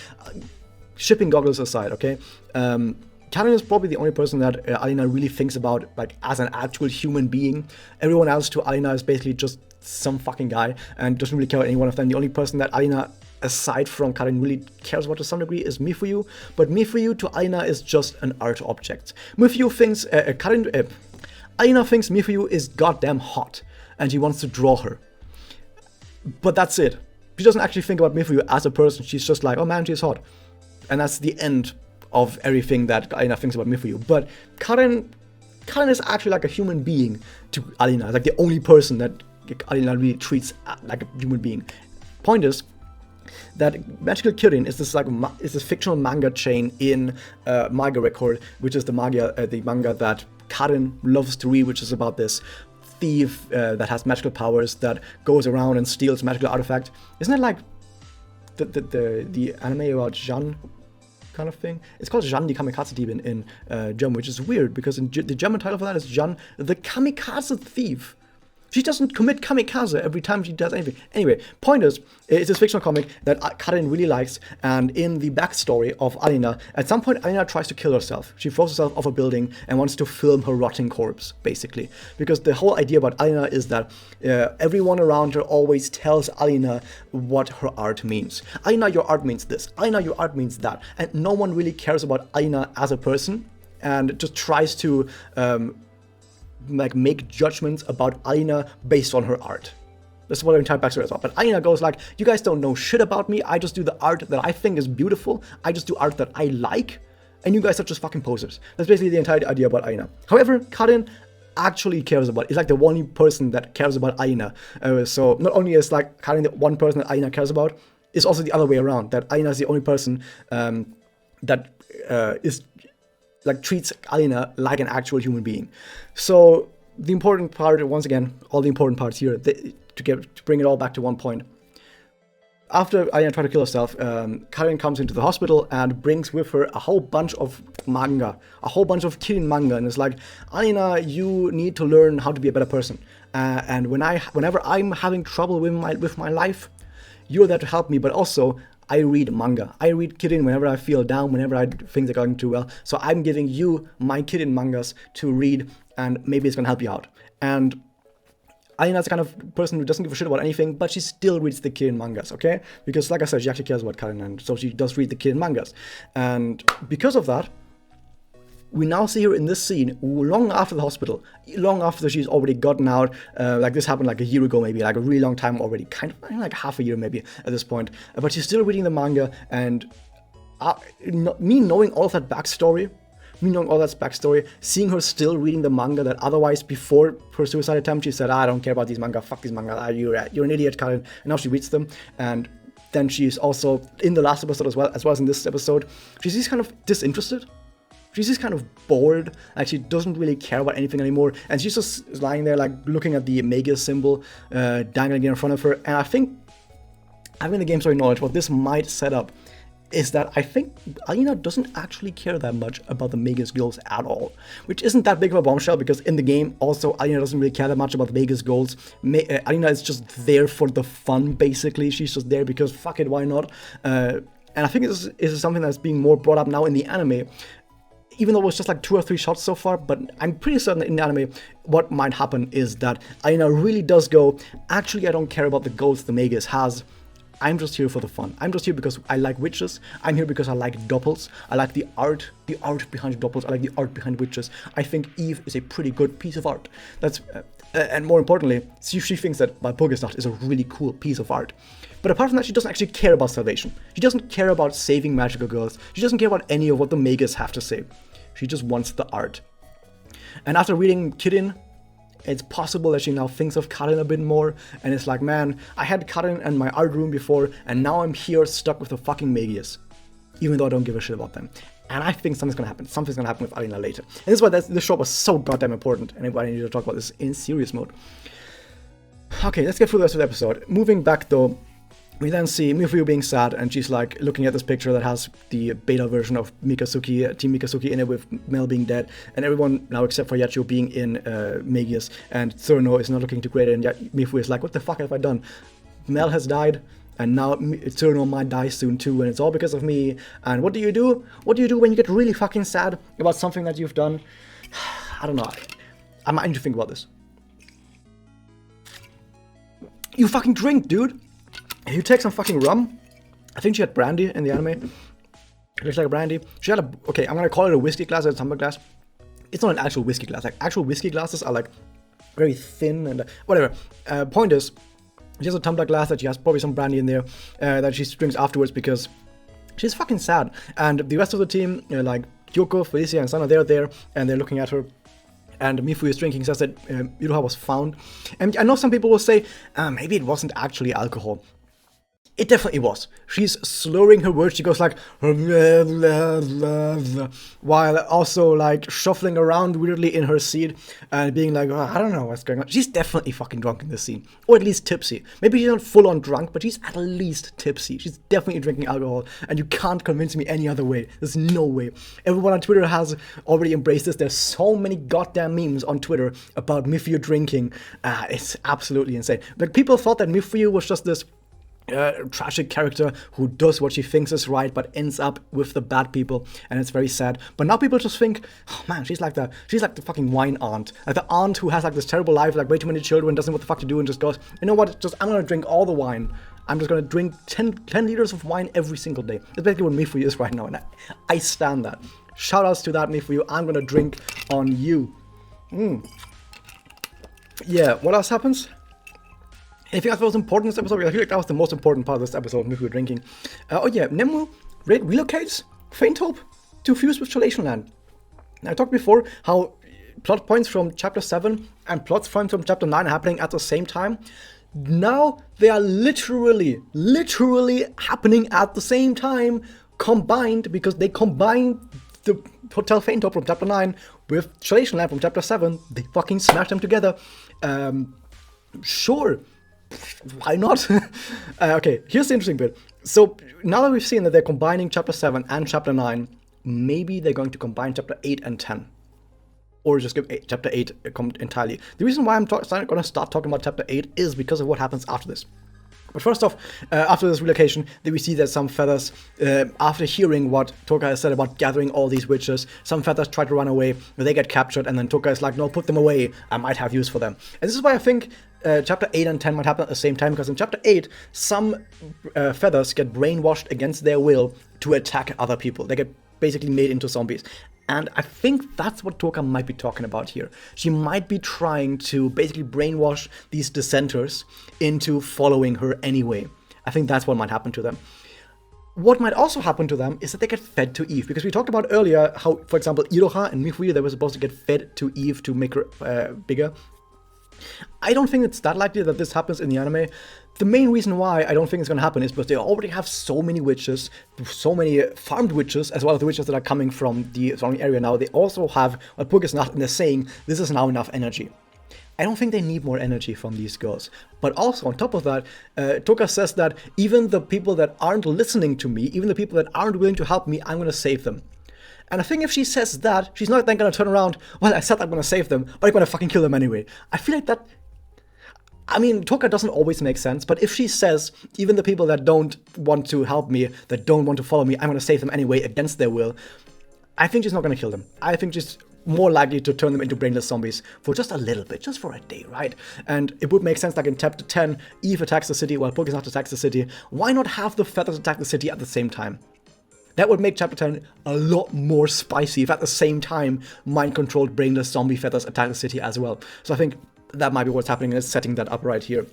shipping goggles aside, okay? Karin is probably the only person that Alina really thinks about, like, as an actual human being. Everyone else to Alina is basically just some fucking guy and doesn't really care about any one of them. The only person that Alina, aside from Karin, really cares about to some degree is Mifuyu, but Mifuyu to Alina is just an art object. Mifuyu thinks, Alina thinks Mifuyu is goddamn hot, and she wants to draw her. But that's it. She doesn't actually think about Mifuyu as a person, she's just like, oh man, she's hot. And that's the end of everything that Alina thinks about Mifuyu. But Karen is actually like a human being to Alina, like the only person that Alina really treats like a human being. Point is that Magical Kirin is this fictional manga chain in Magia Record, which is the manga that Karen loves to read, which is about this thief that has magical powers that goes around and steals magical artifact. Isn't it like the anime about Jeanne kind of thing? It's called Jeanne the Kamikaze Dieb in German, which is weird because the German title for that is Jeanne the Kamikaze Thief. She doesn't commit kamikaze every time she does anything. Anyway, point is, it's this fictional comic that Karen really likes, and in the backstory of Alina, at some point Alina tries to kill herself. She throws herself off a building and wants to film her rotting corpse, basically. Because the whole idea about Alina is that everyone around her always tells Alina what her art means. Alina, your art means this. Alina, your art means that. And no one really cares about Alina as a person, and just tries to make judgments about Alina based on her art. That's what her entire backstory is about. But Alina goes like, you guys don't know shit about me. I just do the art that I think is beautiful. I just do art that I like. And you guys are just fucking posers. That's basically the entire idea about Alina. However, Karen actually cares about. It's like the only person that cares about Alina. So not only is like Karen the one person that Alina cares about, it's also the other way around. That Alina is the only person that is like treats Alina like an actual human being. So the important part, once again, all the important parts here, to bring it all back to one point. After Alina tried to kill herself, Karen comes into the hospital and brings with her a whole bunch of manga, a whole bunch of Kirin manga, and it's like, Alina, you need to learn how to be a better person. And whenever I'm having trouble with my life, you're there to help me, but also I read manga. I read Kirin whenever I feel down, whenever things are going too well. So I'm giving you my Kirin mangas to read, and maybe it's going to help you out. And Alina's the kind of person who doesn't give a shit about anything, but she still reads the Kirin mangas, okay? Because like I said, she actually cares about Karen, and so she does read the Kirin mangas. And because of that, we now see her in this scene long after the hospital, long after she's already gotten out. Like this happened like a year ago, maybe, like a really long time already, kind of like half a year maybe at this point. But she's still reading the manga, and me knowing all of that backstory, seeing her still reading the manga that otherwise before her suicide attempt she said, I don't care about these manga, fuck these manga, you're an idiot, Karen. And now she reads them, and then she's also in the last episode as well as in this episode, she's kind of disinterested. She's just kind of bored, like she doesn't really care about anything anymore, and she's just lying there like looking at the Magus symbol dangling in front of her. And I think, having the game story knowledge, what this might set up is that I think Alina doesn't actually care that much about the Magus goals at all, which isn't that big of a bombshell, because in the game also Alina doesn't really care that much about the Magus goals. Alina is just there for the fun, basically. She's just there because fuck it, why not? And I think this is something that's being more brought up now in the anime, even though it was just like 2 or 3 shots so far. But I'm pretty certain that in the anime what might happen is that Alina really does go, actually I don't care about the goals the Magus has, I'm just here for the fun. I'm just here because I like witches. I'm here because I like doppels. I like the art behind doppels. I like the art behind witches. I think Eve is a pretty good piece of art. That's and more importantly, she thinks that Walpurgisnacht is a really cool piece of art. But apart from that, she doesn't actually care about salvation. She doesn't care about saving magical girls. She doesn't care about any of what the Magus have to say. She just wants the art. And after reading Kirin, it's possible that she now thinks of Karen a bit more, and it's like, man, I had Karen in my art room before, and now I'm here stuck with the fucking Magus, even though I don't give a shit about them. And I think something's gonna happen. Something's gonna happen with Alina later. And this is why this shot was so goddamn important, and I need to talk about this in serious mode. Okay, let's get through the rest of the episode. Moving back though, we then see Mifuyu being sad, and she's like looking at this picture that has the beta version of Mikasuki, Team Mikasuki in it, with Mel being dead, and everyone now except for Yachiyo being in Magus, and Tsuruno is not looking too great, and Mifuyu is like, what the fuck have I done? Mel has died, and now Tsuruno might die soon too, and it's all because of me. And what do you do? What do you do when you get really fucking sad about something that you've done? I don't know. I might need to think about this. You fucking drink, dude! You take some fucking rum. I think she had brandy in the anime. It looks like a brandy. She had okay, I'm gonna call it a whiskey glass or a tumbler glass. It's not an actual whiskey glass. Like, actual whiskey glasses are like very thin and whatever. Point is, she has a tumbler glass that she has probably some brandy in there that she drinks afterwards, because She's fucking sad. And the rest of the team, like Kyoko, Felicia, and Sana, they're there, and they're looking at her. And Mifuyu is drinking, says that Iroha was found. And I know some people will say, maybe it wasn't actually alcohol. It definitely was. She's slurring her words. She goes like, while also like shuffling around weirdly in her seat and being like, I don't know what's going on. She's definitely fucking drunk in this scene. Or at least tipsy. Maybe she's not full on drunk, but she's at least tipsy. She's definitely drinking alcohol. And you can't convince me any other way. There's no way. Everyone on Twitter has already embraced this. There's so many goddamn memes on Twitter about Mifuyu drinking. It's absolutely insane. Like, people thought that Mifuyu was just this tragic character who does what she thinks is right but ends up with the bad people, and it's very sad. But now people just think, oh man, she's like the fucking wine aunt, like the aunt who has like this terrible life, like way too many children, doesn't know what the fuck to do, and just goes, you know what, I'm gonna drink all the wine. I'm just gonna drink 10 liters of wine every single day. That's basically what Mifuyu is right now, and I stand that. Shout outs to that, Mifuyu. I'm gonna drink on you. Yeah, what else happens? Anything else that was important in this episode? I feel like that was the most important part of this episode, Mifuyu drinking. Oh yeah, Nemu relocates Faint Hope to fuse with Chelation Land. Now, I talked before how plot points from Chapter 7 and plot points from Chapter 9 are happening at the same time. Now they are literally happening at the same time, combined, because they combine the Hotel Faint Hope from Chapter 9 with Chelation Land from Chapter 7. They fucking smash them together. Sure. Why not? Okay, here's the interesting bit. So now that we've seen that they're combining Chapter 7 and Chapter 9, maybe they're going to combine Chapter 8 and 10. Or just give Chapter 8 entirely. The reason why I'm going to start talking about Chapter 8 is because of what happens after this. But first off, after this relocation, we see that some feathers, after hearing what Toka has said about gathering all these witches, some feathers try to run away, they get captured, and then Toka is like, no, put them away, I might have use for them. And this is why I think Chapter 8 and 10 might happen at the same time, because in Chapter 8, some feathers get brainwashed against their will to attack other people. They get basically made into zombies. And I think that's what Toka might be talking about here. She might be trying to basically brainwash these dissenters into following her anyway. I think that's what might happen to them. What might also happen to them is that they get fed to Eve, because we talked about earlier how, for example, Iroha and Mifuyu, they were supposed to get fed to Eve to make her bigger. I don't think it's that likely that this happens in the anime. The main reason why I don't think it's going to happen is because they already have so many witches, so many farmed witches, as well as the witches that are coming from the surrounding area now. They also have Walpurgisnacht, and they're saying this is now enough energy. I don't think they need more energy from these girls. But also, on top of that, Toka says that even the people that aren't listening to me, even the people that aren't willing to help me, I'm going to save them. And I think if she says that, she's not then going to turn around, well, I said I'm going to save them, but I'm going to fucking kill them anyway. I feel like that... I mean, Toka doesn't always make sense, but if she says, even the people that don't want to help me, that don't want to follow me, I'm going to save them anyway against their will, I think she's not going to kill them. I think she's more likely to turn them into brainless zombies for just a little bit, just for a day, right? And it would make sense, like in Chapter 10, Eve attacks the city while Walpurgisnacht attacks the city. Why not have the feathers attack the city at the same time? That would make Chapter 10 a lot more spicy if at the same time mind-controlled brainless zombie feathers attack the city as well. So I think that might be what's happening, and it's setting that up right here.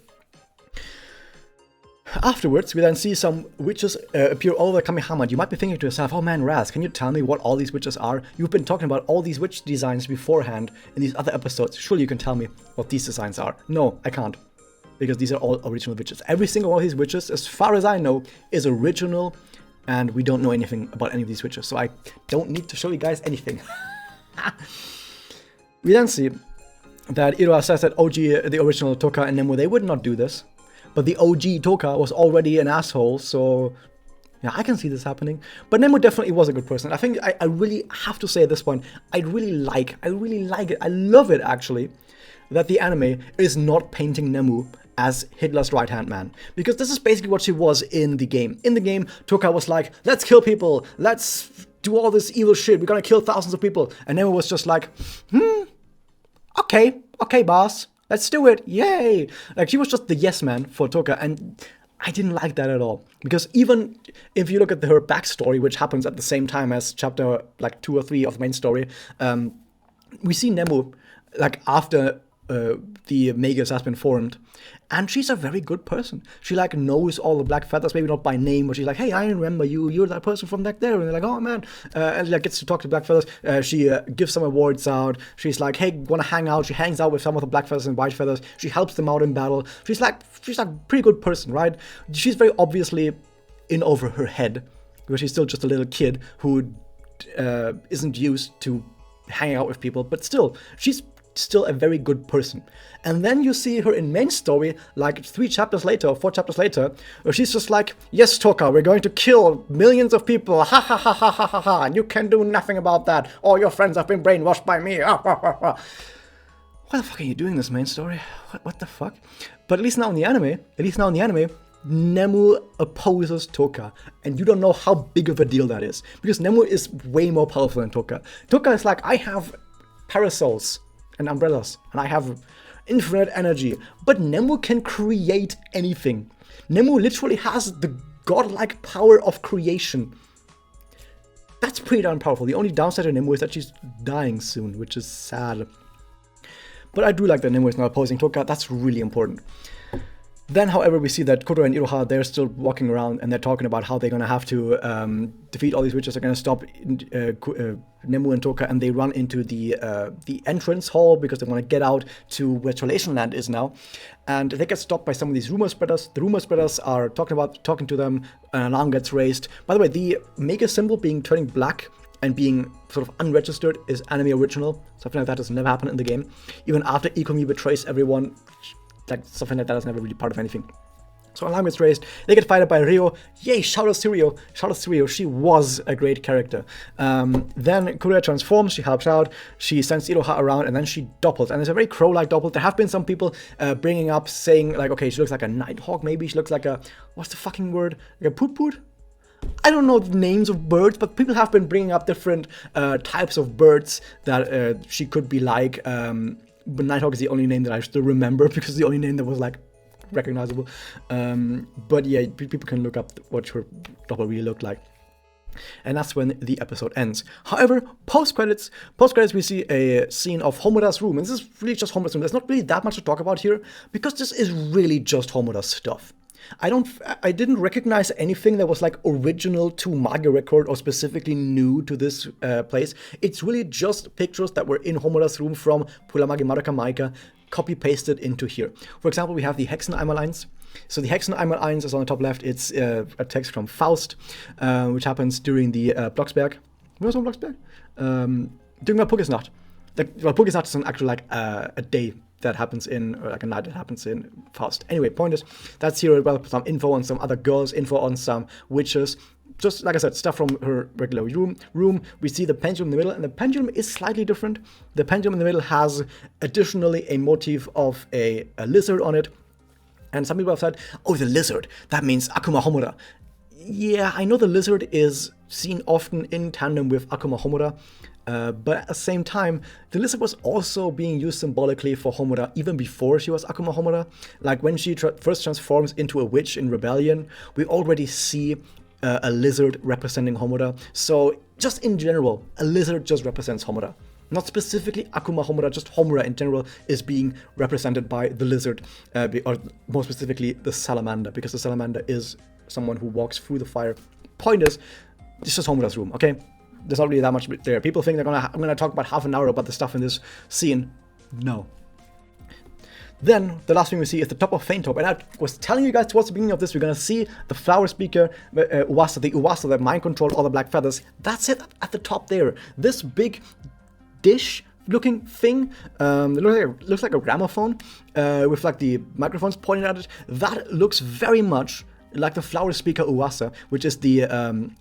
Afterwards, we then see some witches appear all over Kamehama. You might be thinking to yourself, oh man, Raz, can you tell me what all these witches are? You've been talking about all these witch designs beforehand in these other episodes. Surely you can tell me what these designs are. No, I can't. Because these are all original witches. Every single one of these witches, as far as I know, is original, and we don't know anything about any of these witches. So I don't need to show you guys anything. We then see that Iroha says that OG, the original Toka and Nemu, they would not do this. But the OG Toka was already an asshole, so yeah, I can see this happening. But Nemu definitely was a good person. I think I really have to say at this point, I really like it, I love it actually, that the anime is not painting Nemu as Hitler's right-hand man. Because this is basically what she was in the game. In the game, Toka was like, let's kill people, let's do all this evil shit, we're gonna kill thousands of people. And Nemu was just like, okay, boss, let's do it, yay! Like, she was just the yes man for Toka, and I didn't like that at all. Because even if you look at her backstory, which happens at the same time as chapter, like, 2 or 3 of the main story, we see Nemu, like, after the Magus has been formed. And she's a very good person. She like knows all the Black Feathers, maybe not by name, but she's like, hey, I remember you. You're that person from back there. And they're like, oh man. And she like gets to talk to Black Feathers. She gives some awards out. She's like, hey, wanna hang out? She hangs out with some of the Black Feathers and White Feathers. She helps them out in battle. She's like a pretty good person, right? She's very obviously in over her head, because she's still just a little kid who isn't used to hanging out with people, but still, she's still a very good person. And then you see her in main story, like 3 chapters later or 4 chapters later, where she's just like, yes, Toka, we're going to kill millions of people, ha ha ha ha ha ha ha, and you can do nothing about that. All your friends have been brainwashed by me. Ha, ha, ha, ha. Why the fuck are you doing this main story? What the fuck? But at least now in the anime, Nemu opposes Toka, and you don't know how big of a deal that is, because Nemu is way more powerful than Toka. Toka is like, I have parasols and umbrellas, and I have infinite energy, but Nemu can create anything. Nemu literally has the godlike power of creation. That's pretty darn powerful. The only downside to Nemu is that she's dying soon, which is sad. But I do like that Nemu is now opposing Toka. That's really important. Then, however, we see that Koro and Iroha, they're still walking around and they're talking about how they're going to have to defeat all these witches. They're going to stop Nemu and Toka, and they run into the entrance hall because they want to get out to where Trollation Land is now. And they get stopped by some of these rumor spreaders. The rumor spreaders are talking to them. An alarm gets raised. By the way, the Mega symbol turning black and being sort of unregistered is anime original. Something like that has never happened in the game. Even after Ikomi betrays everyone, like something like that is never really part of anything. So alarm gets raised. They get fired by Ryo. Yay, shout out to Ryo. Shout out to Ryo. She was a great character. Then Kuruya transforms. She helps out. She sends Iroha around, and then she doppels. And it's a very crow-like doppel. There have been some people bringing up, saying like, okay, she looks like a nighthawk. Maybe she looks like a, what's the fucking word? Like a poot-poot? I don't know the names of birds, but people have been bringing up different types of birds that she could be like. But Nighthawk is the only name that I still remember, because it's the only name that was like recognizable. But yeah, people can look up what her doppel really looked like. And that's when the episode ends. However, post-credits we see a scene of Homura's room. And this is really just Homura's room. There's not really that much to talk about here, because this is really just Homura's stuff. I didn't recognize anything that was like original to Magia Record or specifically new to this place. It's really just pictures that were in Homura's room from Pulamagi Madoka Maika, copy-pasted into here. For example, we have the Hexeneimer lines. So the Hexeneimer lines is on the top left. It's a text from Faust, which happens during the Blocksberg. Where's on Blocksberg? During Walpurgisnacht. Walpurgisnacht is actually like a day that happens in, or like a night that happens in Faust. Anyway, point is, that's here as well, some info on some other girls, info on some witches. Just, like I said, stuff from her regular room. We see the pendulum in the middle, and the pendulum is slightly different. The pendulum in the middle has additionally a motif of a lizard on it. And some people have said, oh, the lizard, that means Akuma Homura. Yeah, I know the lizard is seen often in tandem with Akuma Homura, but at the same time, the lizard was also being used symbolically for Homura even before she was Akuma Homura. Like when she first transforms into a witch in Rebellion, we already see a lizard representing Homura. So just in general, a lizard just represents Homura. Not specifically Akuma Homura, just Homura in general is being represented by the lizard, or more specifically the salamander, because the salamander is someone who walks through the fire. Point is, it's just Homura's room, okay? There's not really that much there. People think I'm gonna talk about half an hour about the stuff in this scene. No. Then, the last thing we see is the top of Faintop. And I was telling you guys towards the beginning of this, we're gonna see the flower speaker, Uwasa that mind controlled all the black feathers. That's it at the top there. This big dish looking thing, looks like a gramophone, with like the microphones pointed at it. That looks very much like the flower speaker Uwasa, which is the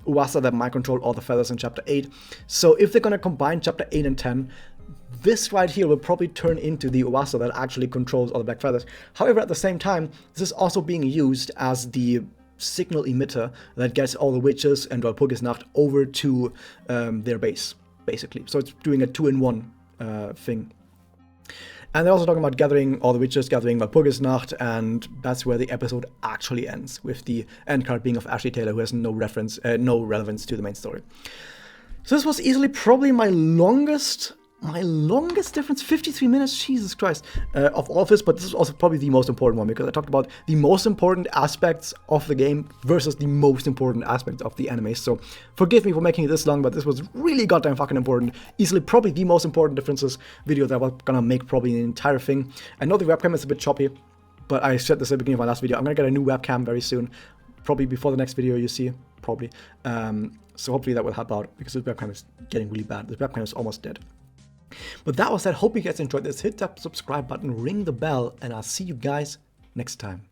Uwasa that mind controlled all the feathers in chapter 8. So if they're gonna combine chapter 8 and 10, this right here will probably turn into the Uwasa that actually controls all the black feathers. However, at the same time, this is also being used as the signal emitter that gets all the witches and Walpurgisnacht over to their base, basically. So it's doing a 2-in-1 thing. And they're also talking about gathering all the witches, gathering Walpurgisnacht, and that's where the episode actually ends, with the end card being of Ashley Taylor, who has no relevance to the main story. So this was easily probably my longest my longest difference, 53 minutes, Jesus Christ, of all of this, but this is also probably the most important one because I talked about the most important aspects of the game versus the most important aspects of the anime. So forgive me for making it this long, but this was really goddamn fucking important. Easily probably the most important differences video that I'm gonna make probably the entire thing. I know the webcam is a bit choppy, but I said this at the beginning of my last video. I'm gonna get a new webcam very soon, probably before the next video you see, probably. So hopefully that will help out because this webcam is getting really bad. This webcam is almost dead. But that was that. Hope you guys enjoyed this. Hit that subscribe button, ring the bell, and I'll see you guys next time.